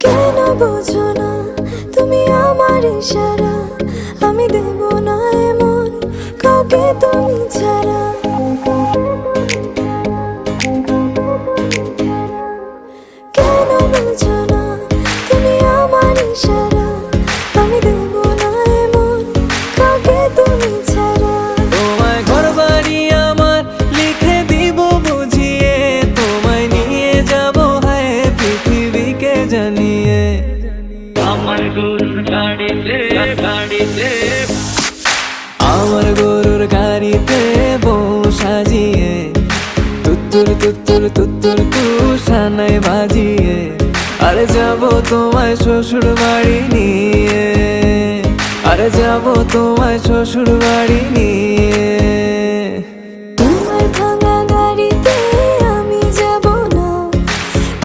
কেন বোঝো না তুমি আমার ইশারা, আমি দেব না এমন কাউকে তুমি ছাড়া। কেন বোঝো না তুমি আমার ইশারা, আমি দেব না এমন কাউকে তুমি ছাড়া। তোমায় ঘর বাড়ি আমার লিখে দিব বুঝিয়ে, তোমায় নিয়ে যাব হায় পৃথিবীকে জানিয়ে। আমার গরুর গাড়িতে গাড়িতে আমার গরুর গাড়িতে বউ সাজিয়ে, তুত্তুর তুত্তুর তুত্তুর তুষানায় বাজিয়ে, আরে যাব তোমায় শ্বশুর বাড়ি নিয়ে, আরে যাব তোমায় শ্বশুর বাড়ি নিয়ে।